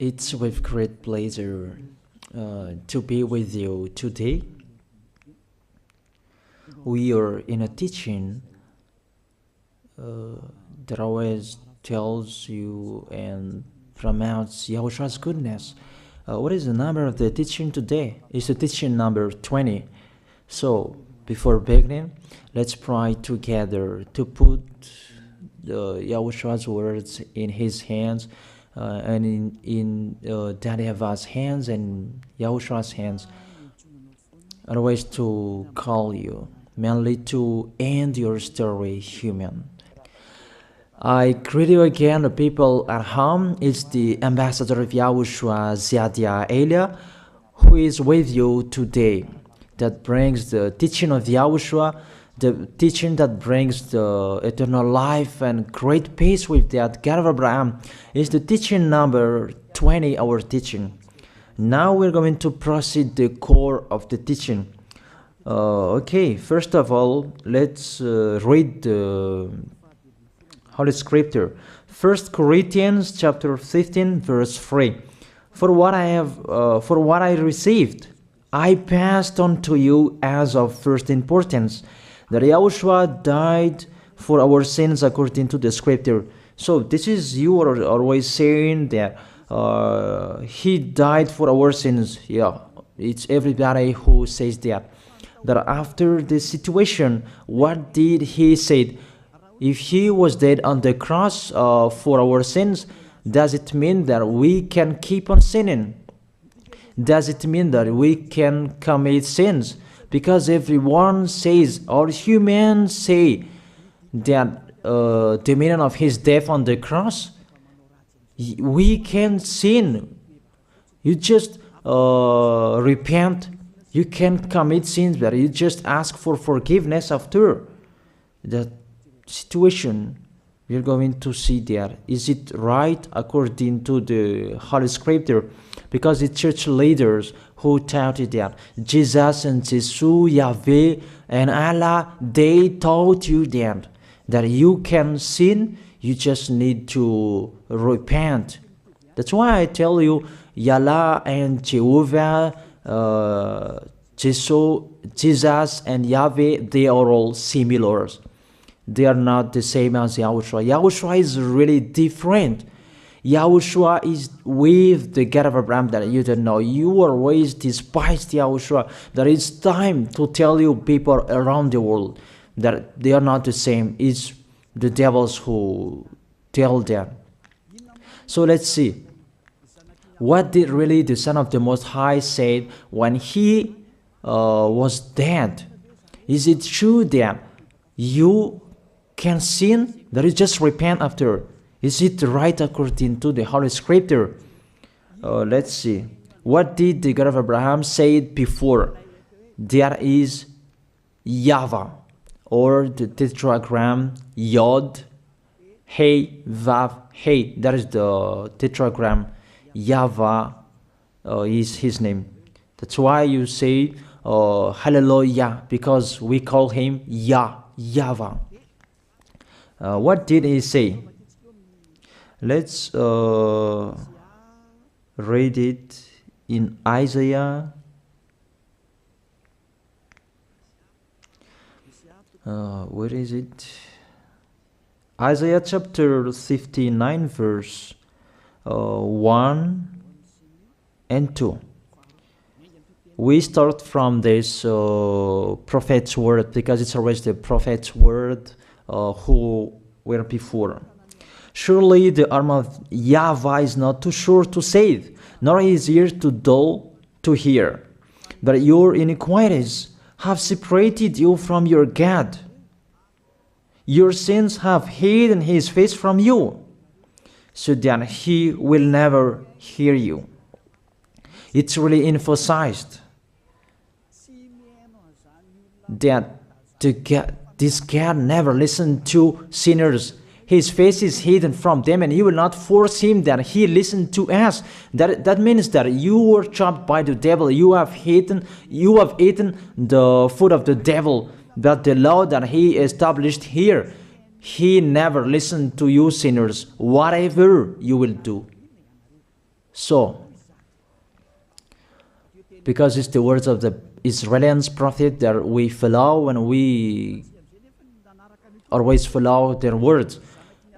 It's with great pleasure to be with you today. We are in a teaching that always tells you and promotes Yahoshua's goodness. What is the number of the teaching today? It's the teaching number 20. So, before beginning, let's pray together to put Yahoshua's words in his hands and in Daddy YAHVAH's hands and Yahoshua's hands. Otherwise, to call you, mainly to end your story human. I greet you again, the people at home. It's the ambassador of Yahushua, Ziadia Elia, who is with you today, that brings the teaching of Yahushua, the teaching that brings the eternal life and great peace with that God of Abraham. Is the teaching number 20, our teaching. Now we're going to proceed the core of the teaching. Okay, first of all, let's read the Holy Scripture. 1 Corinthians chapter 15, verse 3. For what I received, I passed on to you as of first importance, that Yahushua died for our sins according to the Scripture. So this is, you are always saying that he died for our sins. Yeah, it's everybody who says that. That after the situation, what did he say? If he was dead on the cross for our sins, does it mean that we can keep on sinning? Does it mean that we can commit sins? Because everyone says, or humans say, that the meaning of his death on the cross, we can sin. You just repent. You can commit sins, but you just ask for forgiveness after that situation. We're going to see there. Is it right according to the Holy Scripture? Because the church leaders who taught it that Jesus and Jesus, Yahweh and Allah, they taught you that you can sin, you just need to repent. That's why I tell you, Yahlah and Jehovah, Jesus and Yahweh, they are all similar. They are not the same as Yahushua. Yahushua is really different. Yahushua is with the God of Abraham that you don't know. You always despised Yahushua. There is time to tell you people around the world that they are not the same. It's the devils who tell them. So let's see. What did really the Son of the Most High say when he was dead? Is it true that you can sin? That is just repent after. Is it right according to the Holy Scripture? Let's see. What did the God of Abraham say before? There is YAHVAH, or the tetragram Yod, Hey, Vav, Hey. That is the tetragram. YAHVAH is his name. That's why you say Hallelujah, because we call him YAHVAH. What did he say? Let's read it in Isaiah. Where is it? Isaiah chapter 59, verse 1 and 2. We start from this prophet's word, because it's always the prophet's word who were before. Surely the arm of YAHVAH is not too short to save, nor his ear too dull to hear. But your iniquities have separated you from your God. Your sins have hidden his face from you, so that he will never hear you. It's really emphasized that this God never listened to sinners. His face is hidden from them, and he will not force him that he listen to us. That means that you were trapped by the devil. You have eaten the food of the devil. But the law that he established here, he never listened to you sinners, whatever you will do. So, because it's the words of the Israelians prophet that we follow, and we always follow their words.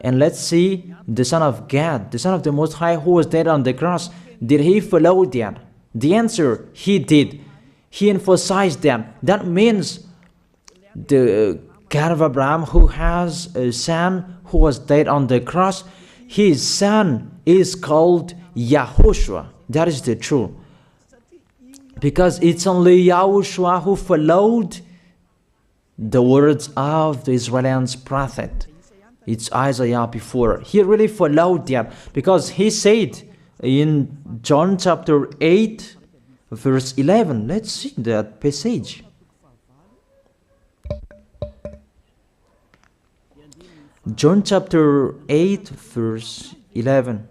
And let's see the Son of God, the Son of the Most High, who was dead on the cross. Did he follow that? The answer, he did. He emphasized that. That means the God of Abraham, who has a son who was dead on the cross, his son is called YAHOSHUAH. That is the truth. Because it's only YAHOSHUAH who followed the words of the Israelians prophet. It's Isaiah before. He really followed that, because he said in John chapter 8, verse 11. Let's see that passage. John chapter 8, verse 11.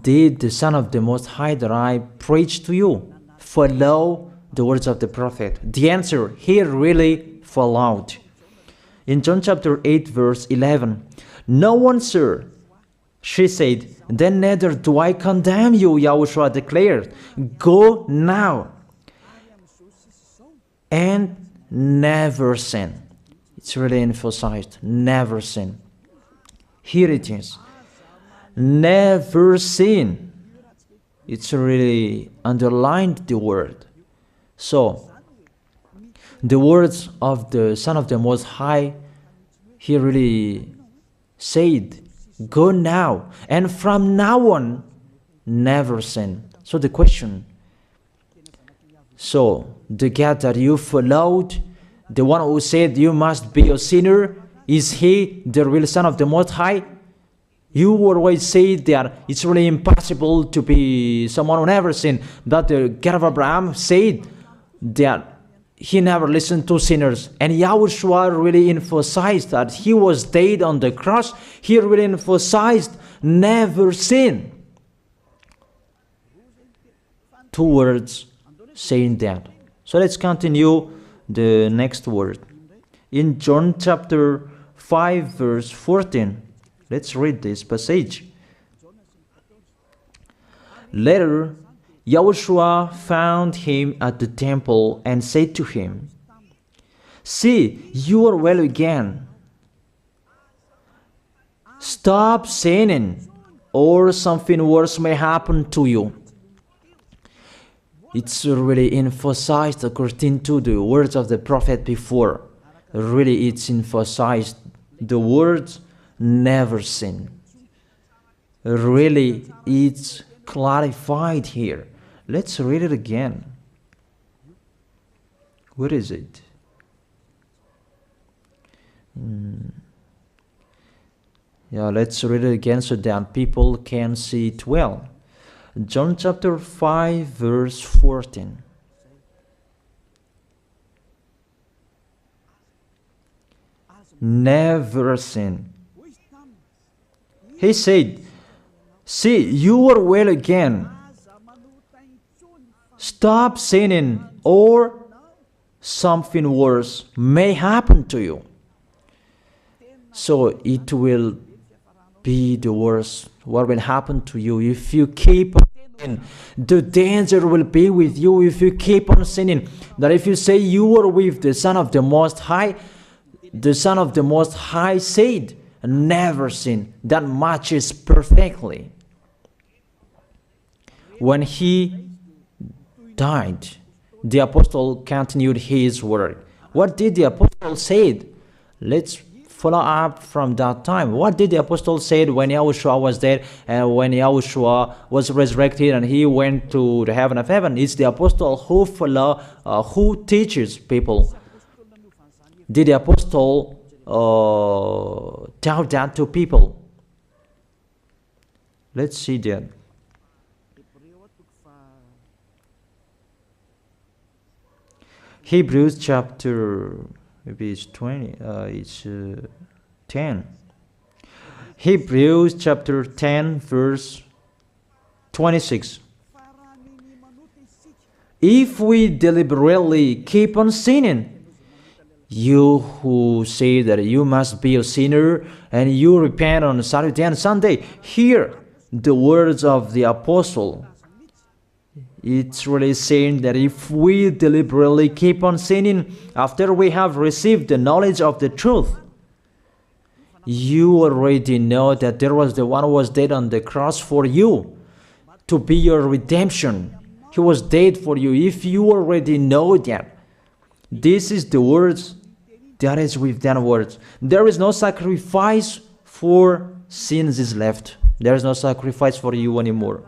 Did the Son of the Most High that I preach to you follow the words of the prophet? The answer, he really followed. In John chapter 8, verse 11, "No one, sir," she said, "then neither do I condemn you," YAHOSHUAH declared. "Go now and never sin." It's really emphasized, never sin. Here it is. Never sin. It's really underlined the word. So, the words of the Son of the Most High, he really said, go now, and from now on, never sin. So the question, so the God that you followed, the one who said you must be a sinner, is he the real Son of the Most High? You always say that it's really impossible to be someone who never sinned. But the God of Abraham said that he never listened to sinners. And YAHOSHUAH really emphasized that he was dead on the cross. He really emphasized never sin. Two words saying that. So let's continue the next word. In John chapter 5, verse 14. Let's read this passage. Later, YAHOSHUAH found him at the temple and said to him, "See, you are well again. Stop sinning, or something worse may happen to you." It's really emphasized according to the words of the prophet before. Really, it's emphasized the words never sin. Really, it's clarified here. Let's read it again. Where is it? Yeah, let's read it again so that people can see it well. John chapter 5, verse 14. Never sin. He said, "See, you are well again. Stop sinning, or something worse may happen to you." So it will be the worst. What will happen to you if you keep on sinning? The danger will be with you if you keep on sinning. That if you say you are with the Son of the Most High, the Son of the Most High said, never sin. That matches perfectly. When he died, the apostle continued his work. What did the apostle say? Let's follow up from that time. What did the apostle say when YAHOSHUAH was dead and when YAHOSHUAH was resurrected and he went to the heaven of heaven? It's the apostle who teaches people. Did the apostle tell that to people? Let's see that. Hebrews chapter, maybe it's 20, it's 10. Hebrews chapter 10, verse 26. If we deliberately keep on sinning, you who say that you must be a sinner and you repent on Saturday and Sunday, here the words of the apostle. It's really saying that if we deliberately keep on sinning after we have received the knowledge of the truth, you already know that there was the one who was dead on the cross for you to be your redemption. He was dead for you. If you already know that, this is the words that is with that words. There is no sacrifice for sins is left. There is no sacrifice for you anymore.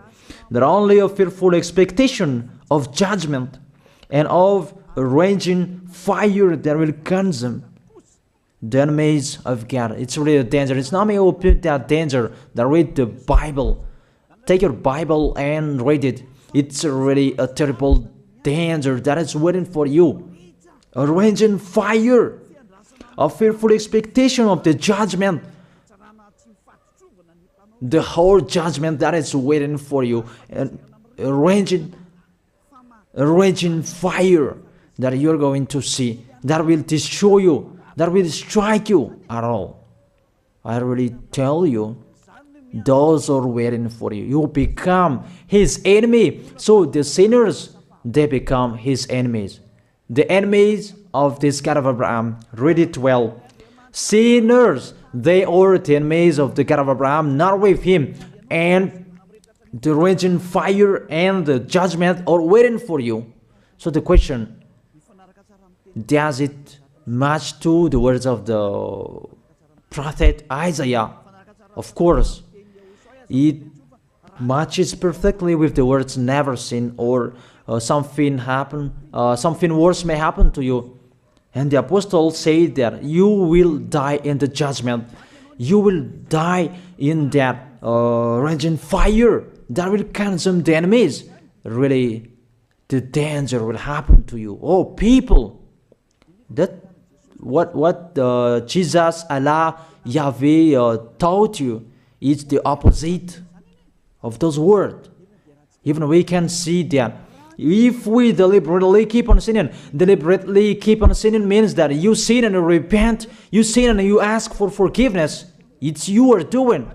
There are only a fearful expectation of judgment and of a raging fire that will consume the enemies of God. It's really a danger. It's not me who put that danger that read the Bible. Take your Bible and read it. It's really a terrible danger that is waiting for you. A raging fire, a fearful expectation of the judgment. The whole judgment that is waiting for you. And a raging fire that you're going to see, that will destroy you, that will strike you at all. I really tell you, those are waiting for you. You become his enemy. So the sinners, they become his enemies. The enemies of this God of Abraham. Read it well. Sinners, they are the enemies of the God of Abraham, not with him. And the raging fire and the judgment are waiting for you. So the question, does it match to the words of the prophet Isaiah? Of course. It matches perfectly with the words never sin, or something worse may happen to you. And the apostle said that you will die in the judgment. You will die in that raging fire that will consume the enemies. Really, the danger will happen to you. Oh, people, that what Jesus, Allah, Yahweh taught you is the opposite of those words. Even we can see that if we deliberately keep on sinning means that you sin and you repent, you sin and you ask for forgiveness. It's you are doing.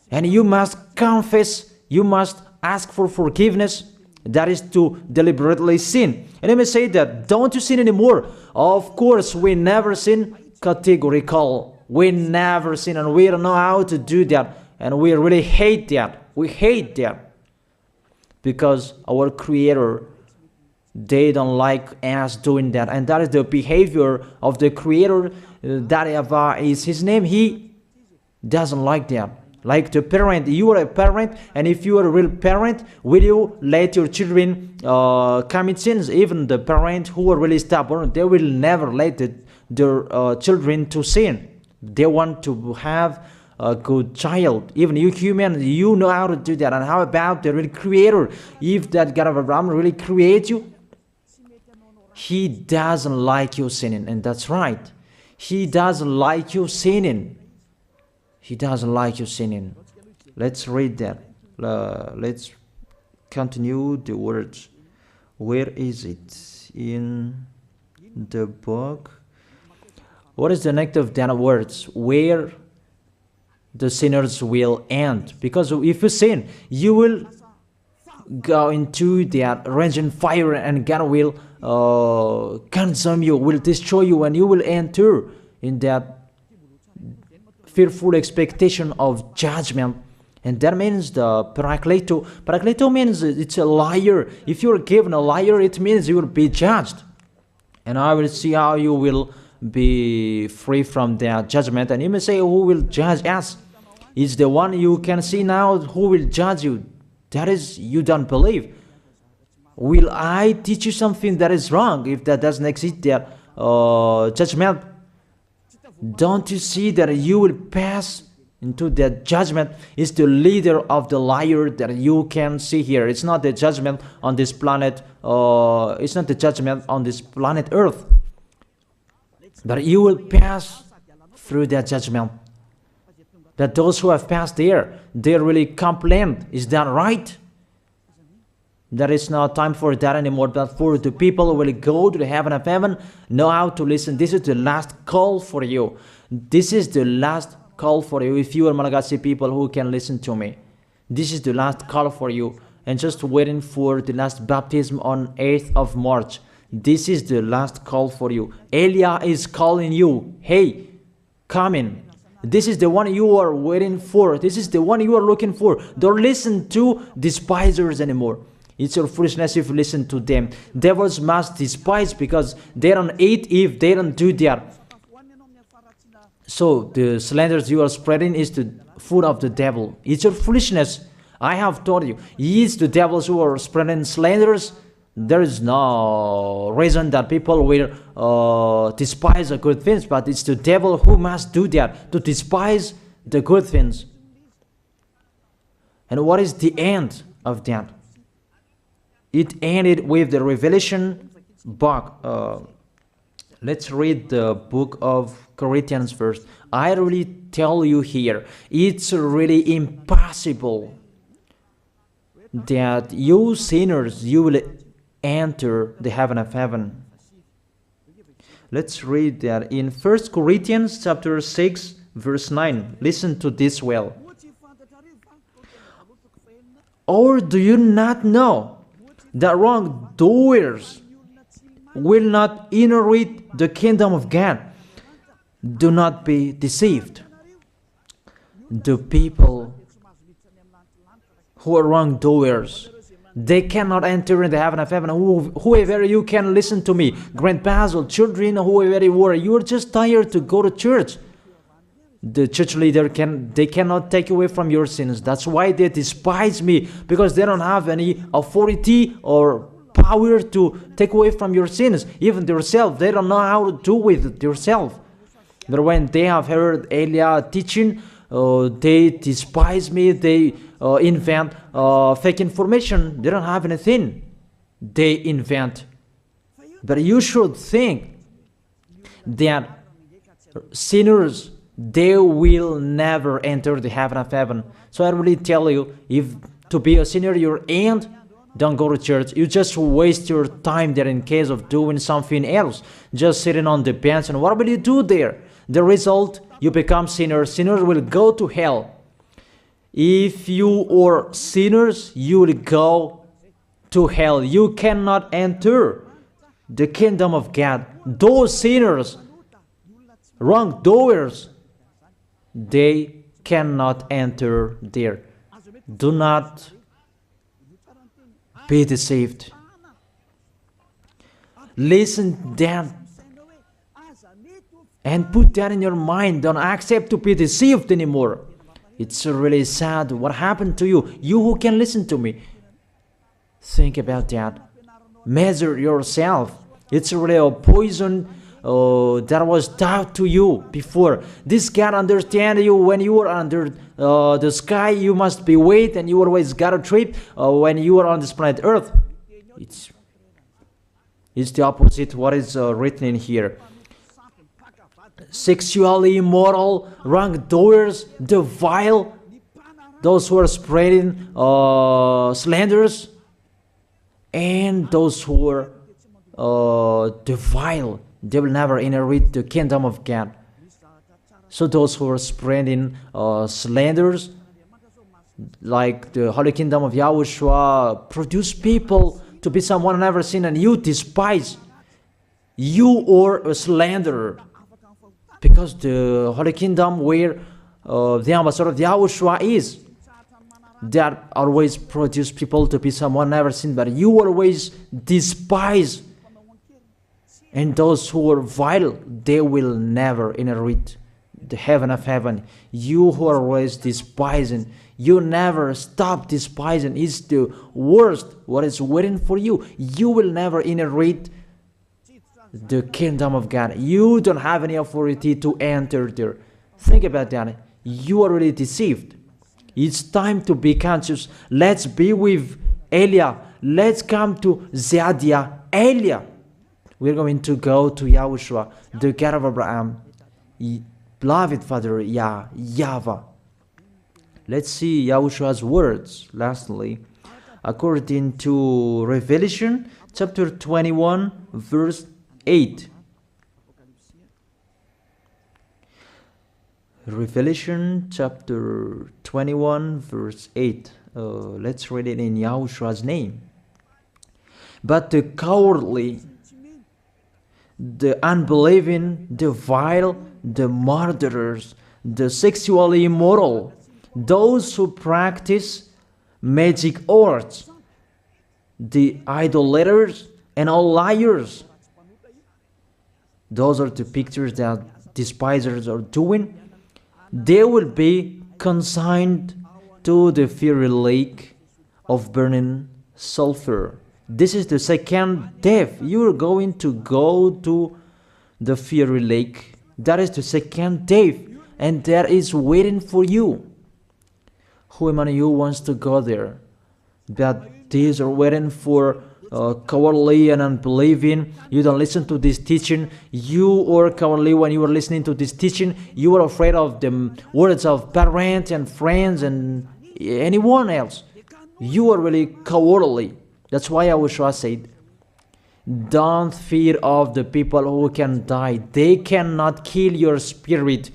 And you must confess, you must ask for forgiveness. That is to deliberately sin. And let me say that, don't you sin anymore? Of course, we never sin categorical. We never sin, and we don't know how to do that. And we really hate that. We hate that. Because our Creator, they don't like us doing that. And that is the behavior of the Creator. That YAHVAH is his name. He doesn't like that. Like the parent, you are a parent, and if you are a real parent, will you let your children commit sins? Even the parent who are really stubborn, they will never let their children to sin. They want to have a good child. Even you human, you know how to do that. And how about the real Creator? If that God of Abraham really creates you, he doesn't like you sinning. And that's right. He doesn't like you sinning. He doesn't like you sinning. Let's read that. Let's continue the words. Where is it? In the book. What is the next of that words? Where the sinners will end. Because if you sin, you will go into that raging fire, and God will consume you, will destroy you, and you will enter in that fearful expectation of judgment. And that means the parakleto. Parakleto means it's a liar. If you're given a liar, it means you will be judged. And I will see how you will be free from that judgment. And you may say, who will judge us? It's the one you can see now who will judge you. That is, you don't believe. Will I teach you something that is wrong if that doesn't exist, that judgment? Don't you see that you will pass into that judgment? Is the leader of the liar that you can see here. It's not the judgment on this planet. It's not the judgment on this planet Earth. That you will pass through that judgment. That those who have passed there, they really complain. Is that right? There is no time for that anymore, but for the people who will go to the heaven of heaven, know how to listen. This is the last call for you. This is the last call for you. If you are Malagasy people who can listen to me, This is the last call for you. And just waiting for the last baptism on 8th of March. This is the last call for you. Elia is calling you. Hey, come in. This is the one you are waiting for. This is the one you are looking for. Don't listen to despisers anymore. It's your foolishness if you listen to them. Devils must despise because they don't eat if they don't do that. So the slanders you are spreading is the food of the devil. It's your foolishness. I have told you. It's the devils who are spreading slanders. There is no reason that people will despise the good things, but it's the devil who must do that, to despise the good things. And what is the end of that? It ended with the Revelation book. Let's read the book of Corinthians first. I really tell you here, it's really impossible that you sinners, you will enter the heaven of heaven. Let's read that in 1 Corinthians chapter 6 verse 9. Listen to this well. Or do you not know that wrongdoers will not inherit the kingdom of God? Do not be deceived. The people who are wrongdoers, they cannot enter in the heaven of heaven. Whoever you can listen to me, grandpas or children, whoever you are, you are just tired to go to church. The church leader they cannot take away from your sins. That's why they despise me, because they don't have any authority or power to take away from your sins. Even themselves, they don't know how to do with it themselves. But when they have heard Elia teaching, they despise me. They invent fake information. They don't have anything. They invent. But you should think that sinners, they will never enter the heaven of heaven. So I really tell you, if to be a sinner you're in, don't go to church. You just waste your time there in case of doing something else. Just sitting on the bench, and what will you do there? The result, you become sinners. Sinners will go to hell. If you are sinners, you will go to hell. You cannot enter the kingdom of God. Those sinners, wrongdoers, they cannot enter there. Do not be deceived. Listen then and put that in your mind. Don't accept to be deceived anymore. It's really sad what happened to you. You who can listen to me, think about that. Measure yourself. It's really a poison that was taught to you before. This God understand you when you are under the sky. You must be wait, and you always got a trip when you are on this planet Earth. It's the opposite what is written in here. Sexually immoral, wrongdoers, the vile, those who are spreading slanders, and those who are the vile, they will never inherit the kingdom of God. So those who are spreading slanders, like the Holy Kingdom of YAHOSHUAH, produce people to be someone never seen, and you despise. You are a slanderer. Because the Holy Kingdom where the ambassador of YAHOSHUAH is, that always produce people to be someone never seen, but you always despise. And those who are vile, they will never inherit the heaven of heaven. You who are always despising, you never stop despising. It's the worst what is waiting for you. You will never inherit the kingdom of God. You don't have any authority to enter there. Think about that. You are already deceived. It's time to be conscious. Let's be with Elia. Let's come to Zadiah. Elia. We're going to go to YAHOSHUAH, the God of Abraham, beloved Father YAHVAH. Let's see YAHOSHUAH's words. Lastly, according to Revelation chapter 21 verse 8. Revelation chapter 21 verse 8. Let's read it in Yahoshua's name. But the cowardly, the unbelieving, the vile, the murderers, the sexually immoral, those who practice magic arts, the idolaters, and all liars. Those are the pictures that despisers are doing. They will be consigned to the fiery lake of burning sulfur. This is the second death. You are going to go to the fiery lake. That is the second death, and that is waiting for you. Who among you wants to go there? That these are waiting for cowardly and unbelieving. You don't listen to this teaching. You are cowardly when you are listening to this teaching. You are afraid of the words of parents and friends and anyone else. You are really cowardly. That's why YAHOSHUAH said, don't fear of the people who can die. They cannot kill your spirit.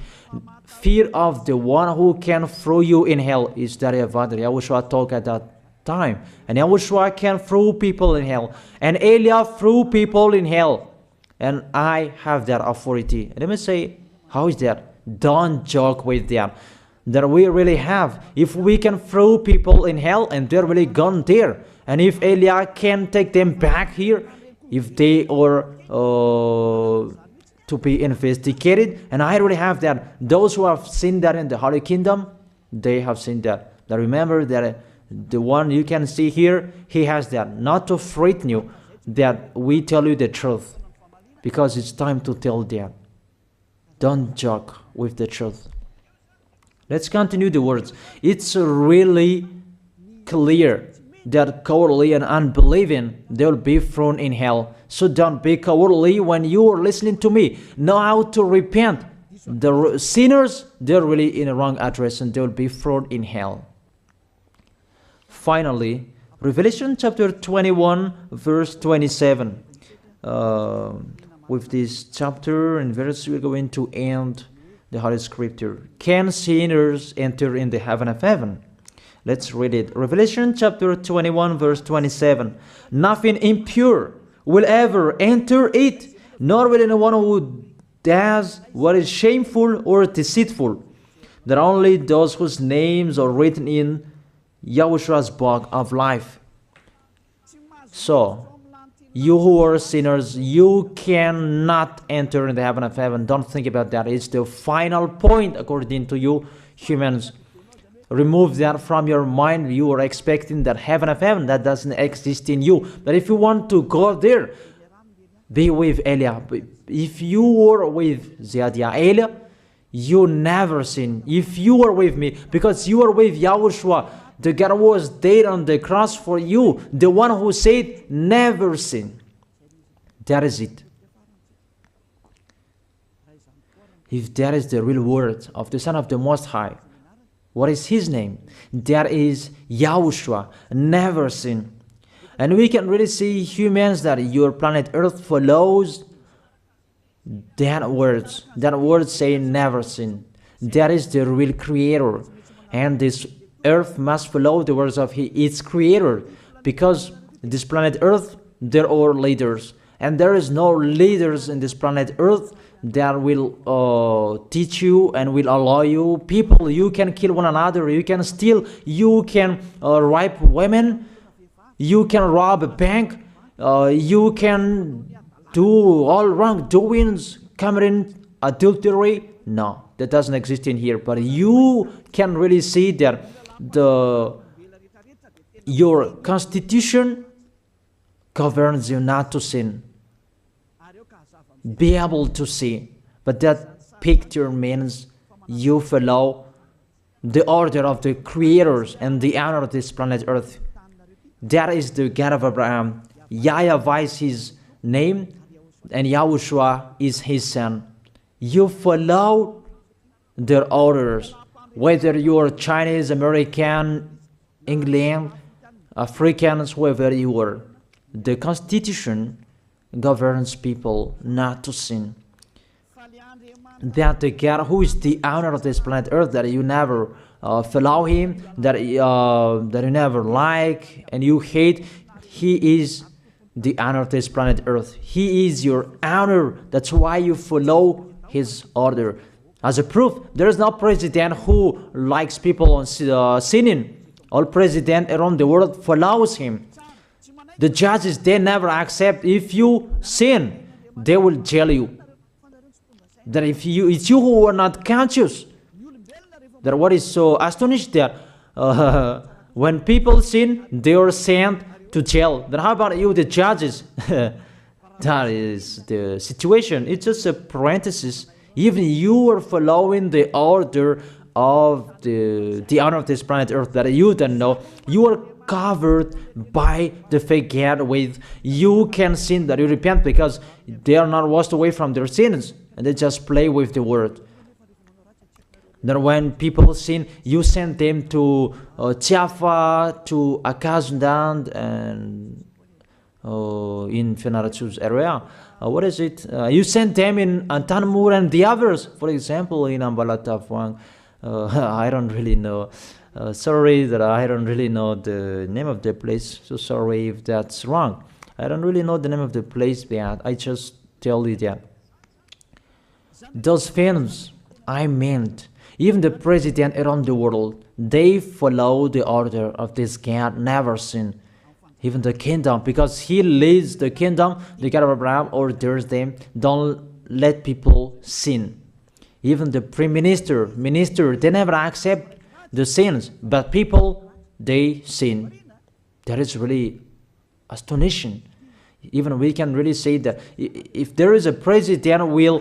Fear of the one who can throw you in hell. Is that YAHOSHUAH talked at that time. And YAHOSHUAH can throw people in hell. And Elia threw people in hell. And I have that authority. And let me say, how is that? Don't joke with that. That we really have. If we can throw people in hell and they're really gone there. And if Elia can take them back here, if they are to be investigated, and I really have that. Those who have seen that in the Holy Kingdom, they have seen that. Now remember that the one you can see here, he has that. Not to frighten you, that we tell you the truth. Because it's time to tell that. Don't joke with the truth. Let's continue the words. It's really clear that cowardly and unbelieving, they will be thrown in hell. So don't be cowardly when you are listening to me. Know how to repent. The sinners, they're really in a wrong address and they will be thrown in hell. Finally, Revelation chapter 21, verse 27. With this chapter and verse, we're going to end the Holy Scripture. Can sinners enter in the heaven of heaven? Let's read it. Revelation chapter 21, verse 27. Nothing impure will ever enter it, nor will anyone who does what is shameful or deceitful. That only those whose names are written in YAHOSHUAH's book of life. So, you who are sinners, you cannot enter in the heaven of heaven. Don't think about that. It's the final point according to you humans. Remove that from your mind. You are expecting that heaven of heaven that doesn't exist in you. But if you want to go there, be with Elia. If you were with Elia, you never sin. If you are with me, because you are with YAHOSHUAH, the God was dead on the cross for you, the one who said never sin. That is it. If that is the real word of the Son of the Most High, what is his name? That is YAHOSHUAH, never sin. And we can really see humans that your planet Earth follows that words. That word say never sin. That is the real creator. And this Earth must follow the words of its creator. Because this planet Earth, there are leaders. And there is no leaders in this planet Earth that will teach you and will allow you. People, you can kill one another, you can steal, you can rape women, you can rob a bank, you can do all wrongdoings, committing adultery. No, that doesn't exist in here. But you can really see that your constitution governs you not to sin. Be able to see. But that picture means you follow the order of the creators and the honor of this planet Earth. That is the God of Abraham. YAHVAH is his name, and YAHOSHUAH is his son. You follow their orders, whether you are Chinese, American, England, Africans, whoever you are. The Constitution governs people not to sin. That the God who is the owner of this planet Earth, that you never follow him, that you never like and you hate, he is the honor of this planet Earth. He is your honor. That's why you follow his order. As a proof, there is no president who likes people sinning. All president around the world follows him. The judges, they never accept if you sin, they will jail you. That if it's you who are not conscious. That what is so astonished that when people sin, they are sent to jail. Then how about you, the judges? That is the situation. It's just a parenthesis. Even you are following the order of the honor of this planet Earth that you don't know. You are covered by the fake God with you can sin that you repent because they are not washed away from their sins and they just play with the word. Then when people sin, you send them to Java, to Akazundan, and in Fenarachu's area. What is it? You send them in Tanmur and the others. For example, in Ambalatafwang. I don't really know. Sorry that I don't really know the name of the place. So sorry if that's wrong. I don't really know the name of the place, but I just tell you that. Those films, I meant, even the president around the world, they follow the order of this God, never sin. Even the kingdom, because he leads the kingdom, the God of Abraham orders them, don't let people sin. Even the prime minister, they never accept the sins, but people, they sin. That is really astonishing. Even we can really say that if there is a president will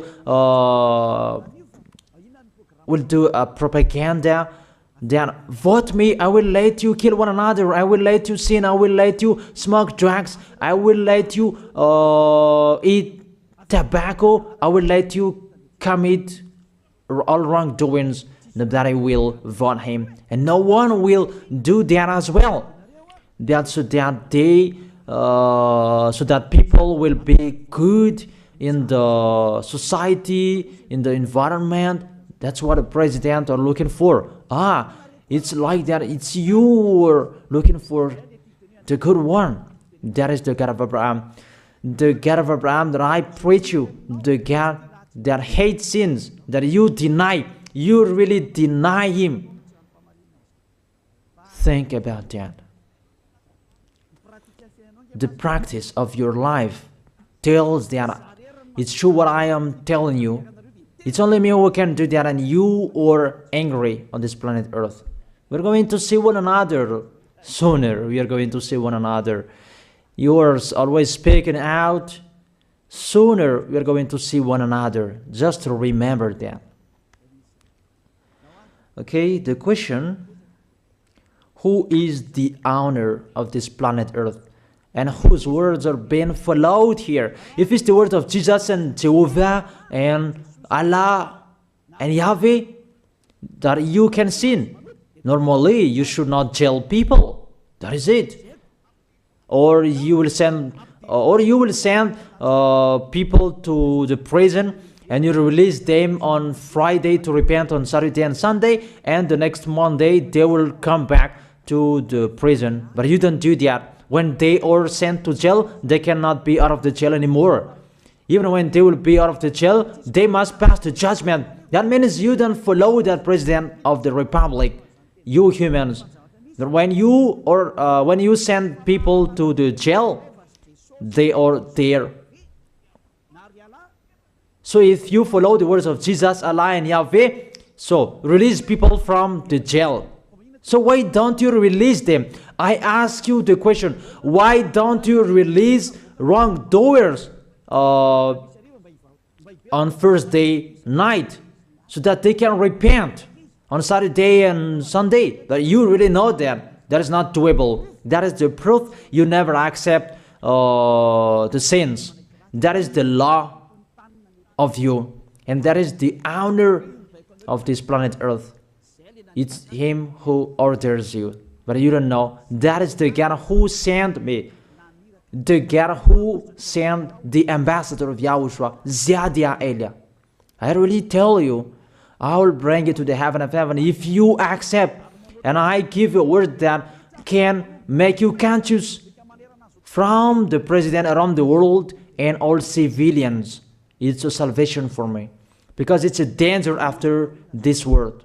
do a propaganda, then vote me, I will let you kill one another, I will let you sin, I will let you smoke drugs, I will let you eat tobacco, I will let you commit all wrongdoings, that I will vote him. And no one will do that as well. That's so that so that people will be good in the society, in the environment. That's what the president are looking for. It's like that. It's you who are looking for the good one. That is the God of Abraham. The God of Abraham that I preach you. The God that hates sins, that you deny. You really deny him. Think about that. The practice of your life tells that it's true what I am telling you. It's only me who can do that, and you are angry on this planet Earth. We're going to see one another sooner. We are going to see one another. You are always speaking out. Sooner we are going to see one another. Just to remember that. Okay, the question, who is the owner of this planet Earth? And whose words are being followed here? If it's the word of Jesus and Jehovah and Allah and Yahweh, that you can sin. Normally, you should not jail people. That is it. Or you will send people to the prison, and you release them on Friday to repent on Saturday and Sunday, and the next Monday they will come back to the prison. But you don't do that. When they are sent to jail, they cannot be out of the jail anymore. Even when they will be out of the jail, they must pass the judgment. That means you don't follow that president of the republic, you humans. When you send people to the jail, they are there. So if you follow the words of Jesus, Allah and Yahweh, so release people from the jail. So why don't you release them? I ask you the question, why don't you release wrongdoers on Thursday night so that they can repent on Saturday and Sunday? But you really know that is not doable. That is the proof you never accept the sins. That is the law of you, and that is the owner of this planet Earth. It's him who orders you, but you don't know. That is the God who sent me, the God who sent the ambassador of Yahushua, Zadia Elia. I really tell you, I will bring you to the heaven of heaven if you accept. And I give you a word that can make you conscious from the president around the world and all civilians. It's a salvation for me, because it's a danger after this world.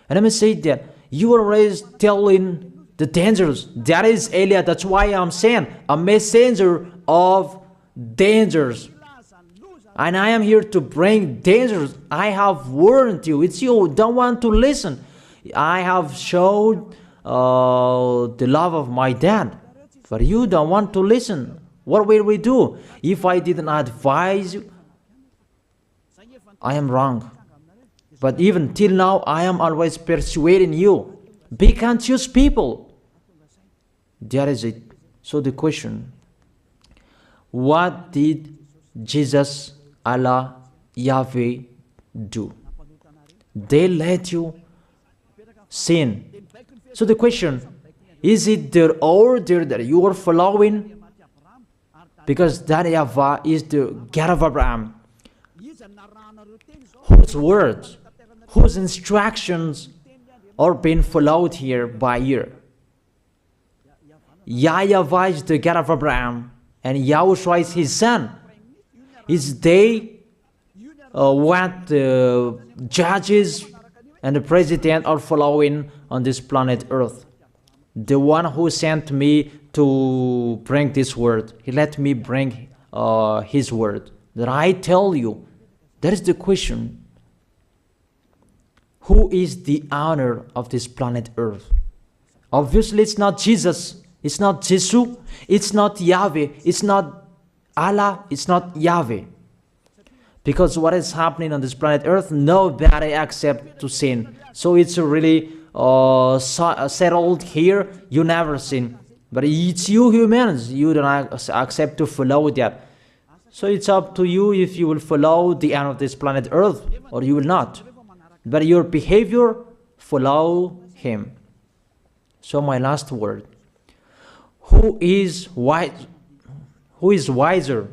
And let me say that you are always telling the dangers. That is Elia. That's why I'm saying a messenger of dangers. And I am here to bring dangers. I have warned you. It's you who don't want to listen. I have showed the love of my dad, but you don't want to listen. What will we do? If I didn't advise you, I am wrong. But even till now, I am always persuading you. Be conscious people. That is it. So the question, what did Jesus, Allah, Yahweh do? They let you sin. So the question, is it their order that you are following? Because that YAHVAH is the God of Abraham, whose words, whose instructions are being followed here by year. YAHVAH is the God of Abraham, and YAHOSHUAH is his son. Is they what the judges and the president are following on this planet Earth. The one who sent me to bring this word, he let me bring his word. That I tell you, that is the question. Who is the owner of this planet Earth? Obviously, it's not Jesus. It's not Jesus. It's not Yahweh. It's not Allah. It's not Yahweh. Because what is happening on this planet Earth, nobody accepts to sin. So it's really settled here. You never sin. But it's you humans. You don't accept to follow that. So it's up to you if you will follow the end of this planet Earth or you will not. But your behavior, follow him. So my last word. Who is wise? Who is wiser?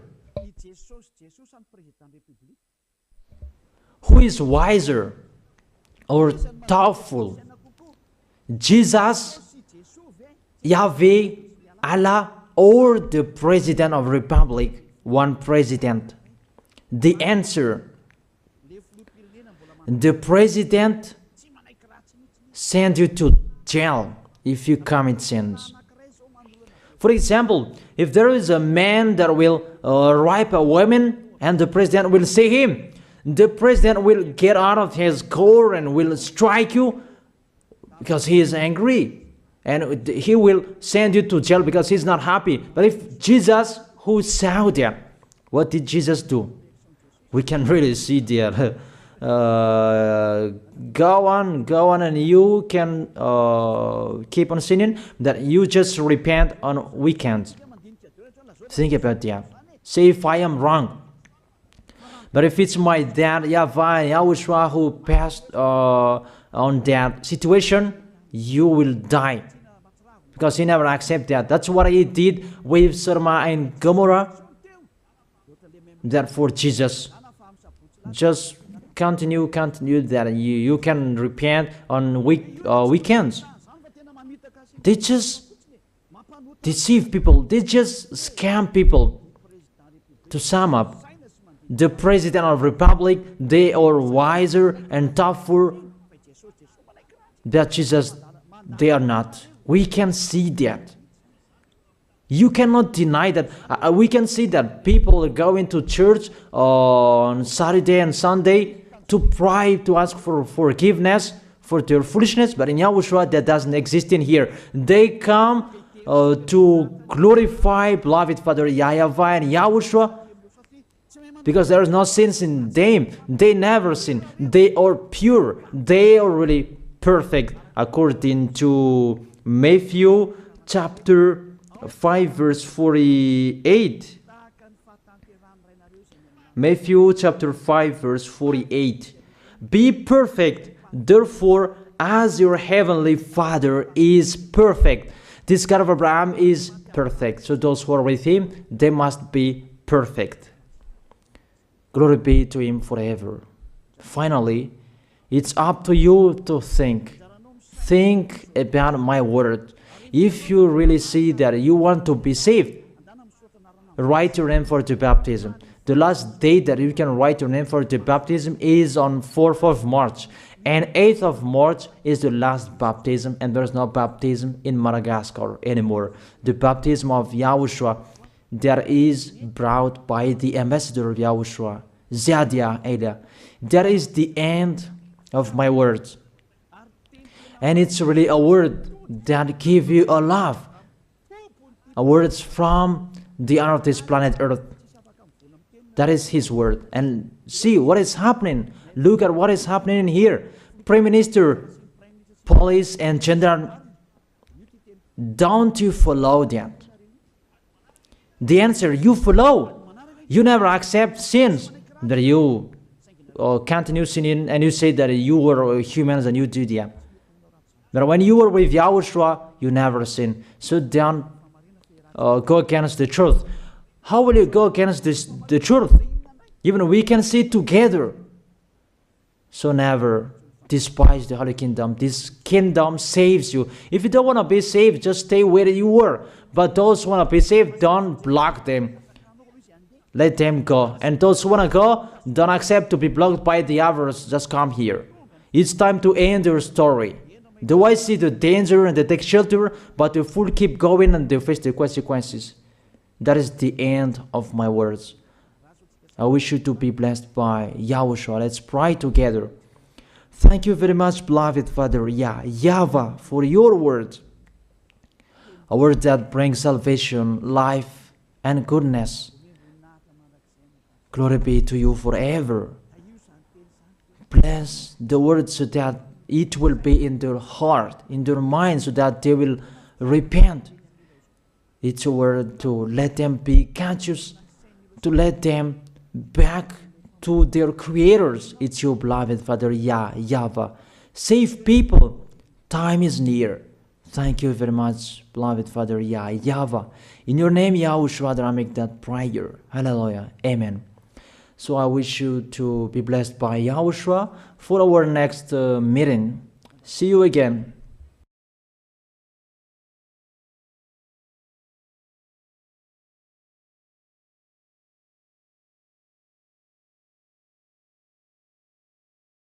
Who is wiser or thoughtful? Jesus, Yahweh, Allah, or the President of Republic? One president. The answer, the president send you to jail if you commit sins. For example, if there is a man that will rape a woman and the president will see him, the president will get out of his car and will strike you because he is angry. And he will send you to jail because he's not happy. But if Jesus, who saw that, what did Jesus do? We can really see that. Go on, and you can keep on sinning, that you just repent on weekends. Think about that. Say if I am wrong. But if it's my dad, YAHVAH, YAHOSHUAH, who passed on that situation, you will die. Because he never accepted that. That's what he did with Sodom and Gomorrah. Therefore, Jesus, just continue that you can repent on weekends. They just deceive people. They just scam people. To sum up, the President of Republic, they are wiser and tougher than Jesus. They are not. We can see that. You cannot deny that. We can see that people are going to church on Saturday and Sunday to pray, to ask for forgiveness for their foolishness. But in YAHOSHUAH, that doesn't exist in here. They come to glorify beloved Father YAHVAH and YAHOSHUAH because there is no sins in them. They never sin. They are pure. They are really perfect, according to Matthew chapter 5 verse 48. Matthew chapter 5 verse 48. Be perfect, therefore, as your heavenly Father is perfect. This God of Abraham is perfect. So those who are with him, they must be perfect. Glory be to him forever. Finally, it's up to you to think. Think about my word. If you really see that you want to be saved, write your name for the baptism. The last date that you can write your name for the baptism is on 4th of March. And 8th of March is the last baptism, and there's no baptism in Madagascar anymore. The baptism of YAHOSHUAH that is brought by the ambassador of YAHOSHUAH, Zadia Ada. That is the end of my words. And it's really a word that gives you a love. A word from the honor of this planet Earth. That is his word. And see what is happening. Look at what is happening here. Prime Minister, police and gendarme, don't you follow that? The answer, you follow. You never accept sins. That you continue sinning and you say that you were humans and you do that. But when you were with YAHOSHUAH, you never sin. So don't go against the truth. How will you go against the truth? Even we can see together. So never despise the Holy Kingdom. This kingdom saves you. If you don't want to be saved, just stay where you were. But those who want to be saved, don't block them. Let them go. And those who want to go, don't accept to be blocked by the others. Just come here. It's time to end your story. Do I see the danger and they take shelter, but the fool keep going and they face the consequences? That is the end of my words. I wish you to be blessed by YAHOSHUAH. Let's pray together. Thank you very much, beloved Father YAHVAH, for your word. A word that brings salvation, life, and goodness. Glory be to you forever. Bless the word so that it will be in their heart, in their mind, so that they will repent. It's a word to let them be conscious, to let them back to their creators. It's your beloved Father YAHVAH. Save people. Time is near. Thank you very much, beloved Father YAHVAH. In your name, YAHOSHUAH, that I make that prayer. Hallelujah. Amen. So I wish you to be blessed by YAHOSHUAH for our next meeting. See you again.